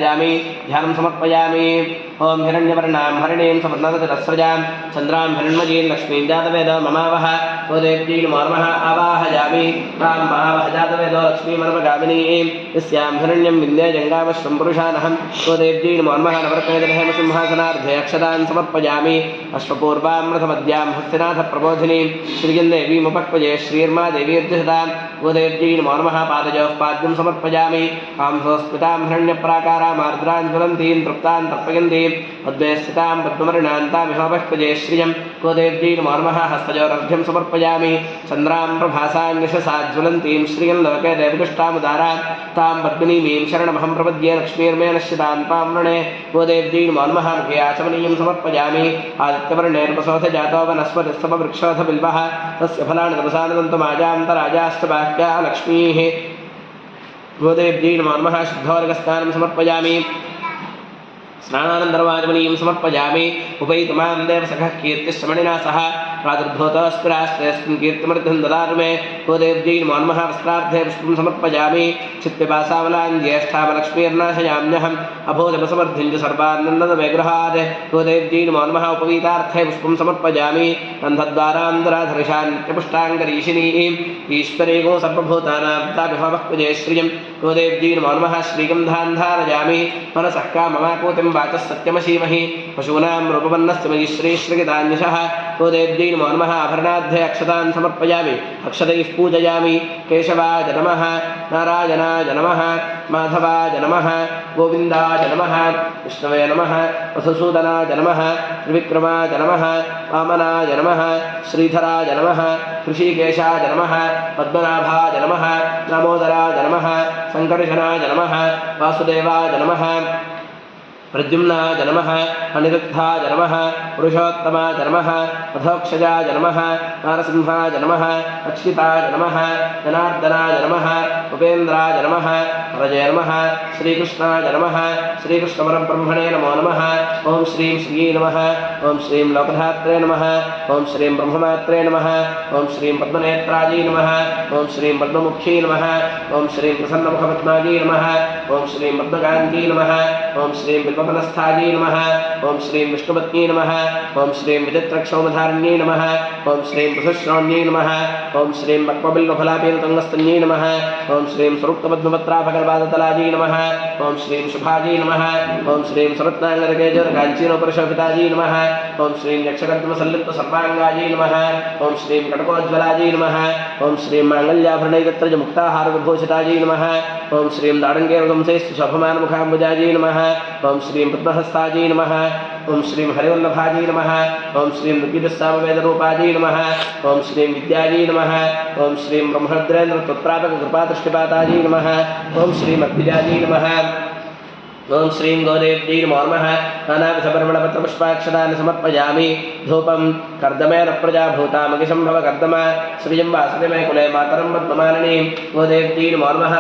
ध्यायामि ध्यानं समर्पयामि ओं हिरण्यवर्णां हरिणीं समर्णरसरस्रजां चन्द्रां हिरण्मयीं लक्ष्मीं जातवेद ममावह गोदेव्यै नमो नमः आवाहयामि तां महावह जातवेद लक्ष्मीमनवगामिनीं यस्यां हिरण्यं विन्द्ये जङ्गामश्वं पुरुषानहं गोदेव्यै नमो नमः नवरत्नजलहेमसिंहासनार्धे अक्षतान् समर्पयामि अश्वपूर्वामृतमद्यां हस्तिनाथप्रबोधिनीं श्रीयन्देवीमुपक्वये श्रीर्मा देवीर्जुषतां गोदेव्यै नमो नमः पादयोः पाद्यं समर्पयामि आंसोस्मितां हिरण्यप्राकारामार्द्रां ज्वलन्तीं तृप्तां तर्पयन्तीं पद्मेस्थितां पद्मवर्णान्तामिहोपक्वये श्रियं गोदेव्यै नमो नमः हस्तयोरर्घ्यं समर्पयामि चन्द्रां प्रभासां यशसाज्ज्वलन्तीं श्रियं लोके देवदुष्टामुदारां तां पद्मिनीमीं शरणमहं प्रपद्ये लक्ष्मीर्मे नश्यतां तां वृणे गोदेव्यै नमो नमः मुखे आचमनीयं समर्पयामि आदित्यवर्णेर्वसोऽथ वनस्पतिस्तमवृक्षोऽथ बिल्वः तस्य फलानि तपसानदन्तमाजान्तराजाश्च बाह्या लक्ष्मीः गोदेव्यै नमो नमः शुद्धोर्गस्नानं समर्पयामि स्नानानन्तरमाचमनीयं समर्पयामि उपैतुमां देवसखः कीर्तिश्रमणिना सह प्रादुर्भूतस्पुरास्तेऽस्मिन् कीर्तिमर्धं ददातु मे गोदेव्यै नमो नमः वस्त्रार्धे पुष्पं समर्पयामि चित्तपिपासाबलां ज्येष्ठावलक्ष्मीर्नाशयाम्यहम् अभोजपसमर्धिं च सर्वानन्ददमे गृहात् गोदेव्यै नमो नमः उपवीतार्थे पुष्पं समर्पयामि गन्धद्वारान्तराधरिषान् नित्यपुष्टाङ्गरीशिनीम् ईश्वरीगो सर्वभूतानां ताभिभवक्वजे श्रियं गोदेव्यै नमो नमः श्रीगन्धान् धारयामि मनसः काममाकूतिं वाचः सत्यमशीमहि पशूनां रूपवन्नस्य मयि श्रीश्रीगितान्यशः गोदेव्यै नमो नमः आभरणाध्ये अक्षतान् समर्पयामि अक्षतैः पूजयामि केशवाय नमः नारायणाय नमः माधवाय नमः गोविन्दाय नमः विष्णवे नमः मधुसूदनाय नमः त्रिविक्रमाय नमः वामनाय नमः श्रीधराय नमः ऋषिकेशाय नमः पद्मनाभाय नमः दामोदराय नमः सङ्कर्षणाय नमः वासुदेवाय नमः प्रद्युम्नाय नमः अनिरुद्धाय नमः पुरुषोत्तमाय नमः अधोक्षजाय नमः नारसिंहाय नमः अक्षिताय नमः जनार्दनाय नमः उपेन्द्राय नमः हरये नमः श्रीकृष्णाय नमः श्रीकृष्णपरब्रह्मणे नमो नमः ओं श्रीं श्री नमः ओं श्रीं लोकधात्रे नमः ओं श्रीं ब्रह्ममात्रे नमः ओं श्रीं पद्मनेत्रायै नमः ओं श्रीं पद्ममुख्यै नमः ओं श्रीं प्रसन्नमुखपद्मायै नमः ओं श्रीं पद्मकान्त्यै नमः ओं श्रीं बिल्वफलस्थायै नमः ओं श्रीं विष्णुपत्न्यै नमः ओं श्रीं विचित्रक्षौमधारिण्यै नमः ओं श्रीं पृथुश्रवण्यै नमः ओं श्रीं पक्वबिल्वफलापीनतुङ्गस्तन्यै नमः ओं श्रीं स्वरुक्तपद्मपत्राभगर्वादतलायै नमः ओं श्रीं शुभायै नमः ओं श्रीं सुरत्नाङ्गरकेजोरकाञ्चीनोपरिशोभितायै नमः ओं श्रीं यक्षकर्तमसल्लिप्तसर्वाङ्गायै नमः ओं श्रीं कटकोज्ज्वलायै नमः ओं श्रीं माङ्गल्याभरणैकत्रजमुक्ताहारविभूषितायै नमः ओं श्रीं दाडङ्गेरवंशैस्तु शोभमानमुखाम्बुजायै नमः ओं श्रीं पद्महस्तायै नमः ओं श्रीं हरिवल्लभायै नमः ओं श्रीं ऋग्विदस्सामवेदरूपायै नमः ओं श्रीं विद्यायै नमः ओं श्रीं ब्रह्मद्रेन्द्रत्वत्प्रापककृपातृष्टिपातायै नमः ओं श्रीं अद्विजायै नमः ओं श्रीं गोदेव्यै नमो नमः नानाविधपरिमलपत्रपुष्पाक्षतानि समर्पयामि धूपं कर्दमेन प्रजाभूतामगिशम्भव कर्दम श्रियं वासुदेवे कुले मातरं पद्ममालिनीं गोदेव्यै नमो नमः